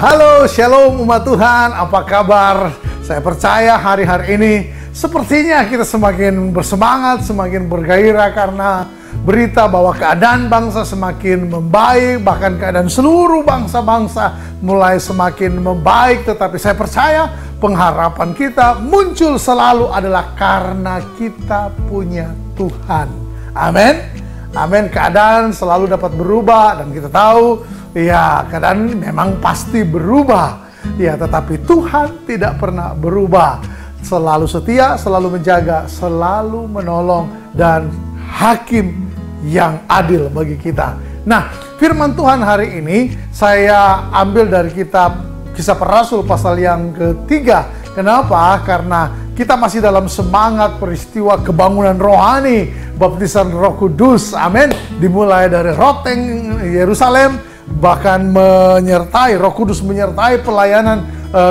Halo, shalom umat Tuhan, apa kabar? Saya percaya hari-hari ini sepertinya kita semakin bersemangat, semakin bergairah karena berita bahwa keadaan bangsa semakin membaik, bahkan keadaan seluruh bangsa-bangsa mulai semakin membaik. Tetapi saya percaya pengharapan kita muncul selalu adalah karena kita punya Tuhan. Amin. Amin. Keadaan selalu dapat berubah dan kita tahu ya, keadaan memang pasti berubah. Ya, tetapi Tuhan tidak pernah berubah. Selalu setia, selalu menjaga, selalu menolong, dan hakim yang adil bagi kita. Nah, firman Tuhan hari ini saya ambil dari kitab Kisah Para Rasul pasal yang ketiga. Kenapa? Karena kita masih dalam semangat peristiwa kebangunan rohani, baptisan Roh Kudus. Amin. Dimulai dari Roteng Yerusalem, bahkan menyertai, Roh Kudus menyertai pelayanan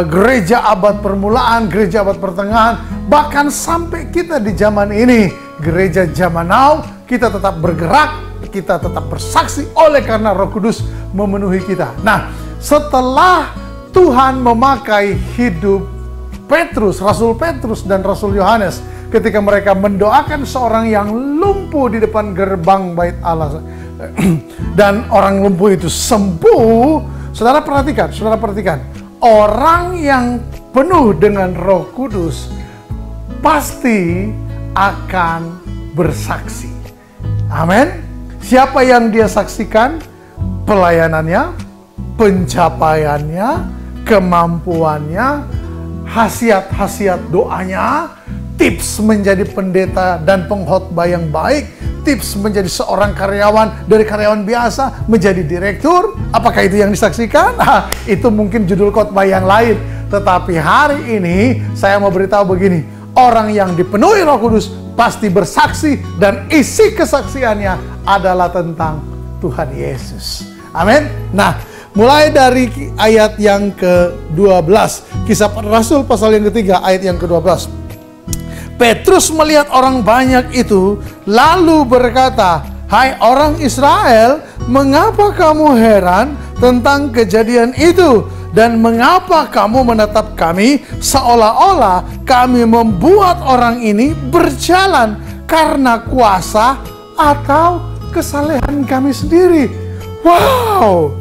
gereja abad permulaan, gereja abad pertengahan, bahkan sampai kita di zaman ini, gereja zaman now, kita tetap bergerak, kita tetap bersaksi oleh karena Roh Kudus memenuhi kita. Nah, setelah Tuhan memakai hidup Petrus, Rasul Petrus dan Rasul Yohanes, ketika mereka mendoakan seorang yang lumpuh di depan gerbang bait Allah, dan orang lumpuh itu sembuh. Saudara perhatikan, orang yang penuh dengan Roh Kudus pasti akan bersaksi. Amin. Siapa yang dia saksikan? Pelayanannya, pencapaiannya, kemampuannya, khasiat-khasiat doanya, tips menjadi pendeta dan pengkhotbah yang baik, tips menjadi seorang karyawan, dari karyawan biasa menjadi direktur. Apakah itu yang disaksikan? Itu mungkin judul khotbah yang lain. Tetapi hari ini saya mau beritahu begini, orang yang dipenuhi Roh Kudus pasti bersaksi, dan isi kesaksiannya adalah tentang Tuhan Yesus. Amin. Nah, mulai dari ayat yang ke-12, Kisah Para Rasul pasal yang ketiga ayat yang ke-12. Petrus melihat orang banyak itu, lalu berkata, "Hai orang Israel, mengapa kamu heran tentang kejadian itu? Dan mengapa kamu menatap kami seolah-olah kami membuat orang ini berjalan karena kuasa atau kesalehan kami sendiri?" Wow!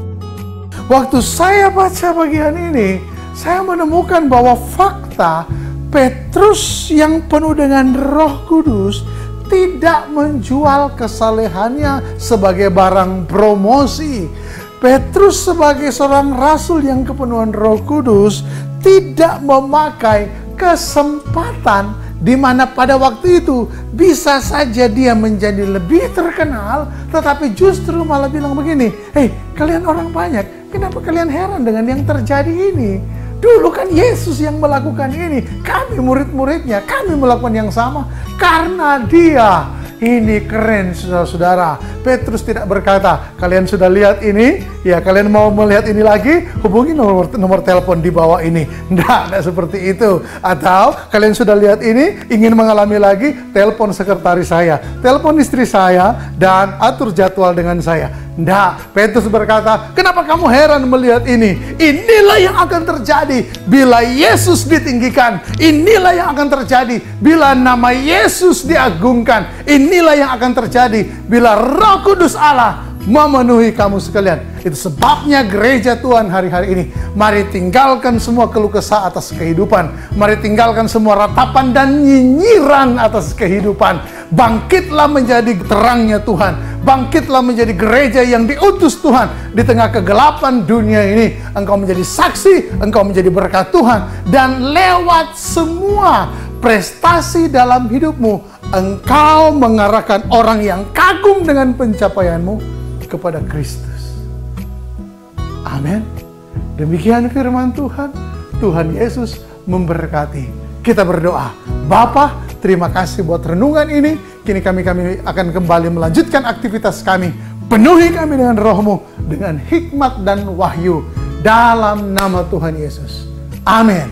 Waktu saya baca bagian ini, saya menemukan bahwa fakta Petrus yang penuh dengan Roh Kudus tidak menjual kesalehannya sebagai barang promosi. Petrus sebagai seorang rasul yang kepenuhan Roh Kudus tidak memakai kesempatan di mana pada waktu itu bisa saja dia menjadi lebih terkenal, tetapi justru malah bilang begini, "Hei, kalian orang banyak, kenapa kalian heran dengan yang terjadi ini? Dulu kan Yesus yang melakukan ini, kami murid-muridnya, kami melakukan yang sama karena dia." Ini keren, saudara-saudara. Petrus tidak berkata, "Kalian sudah lihat ini? Ya, kalian mau melihat ini lagi? Hubungi nomor telepon di bawah ini." Tidak seperti itu. Atau, "Kalian sudah lihat ini? Ingin mengalami lagi? Telepon sekretaris saya, telepon istri saya, dan atur jadwal dengan saya." Tidak. Petrus berkata, "Kenapa kamu heran melihat ini? Inilah yang akan terjadi bila Yesus ditinggikan. Inilah yang akan terjadi bila nama Yesus diagungkan. Inilah yang akan terjadi bila Roh Kudus Allah memenuhi kamu sekalian." Itu sebabnya gereja Tuhan hari-hari ini, mari tinggalkan semua keluh kesah atas kehidupan. Mari tinggalkan semua ratapan dan nyinyiran atas kehidupan. Bangkitlah menjadi terangnya Tuhan. Bangkitlah menjadi gereja yang diutus Tuhan. Di tengah kegelapan dunia ini, engkau menjadi saksi, engkau menjadi berkat Tuhan. Dan lewat semua prestasi dalam hidupmu, engkau mengarahkan orang yang kagum dengan pencapaianmu kepada Kristus. Amin. Demikian firman Tuhan. Tuhan Yesus memberkati. Kita berdoa. Bapa, terima kasih buat renungan ini. Kini kami akan kembali melanjutkan aktivitas kami. Penuhi kami dengan Roh-Mu, dengan hikmat dan wahyu. Dalam nama Tuhan Yesus. Amin.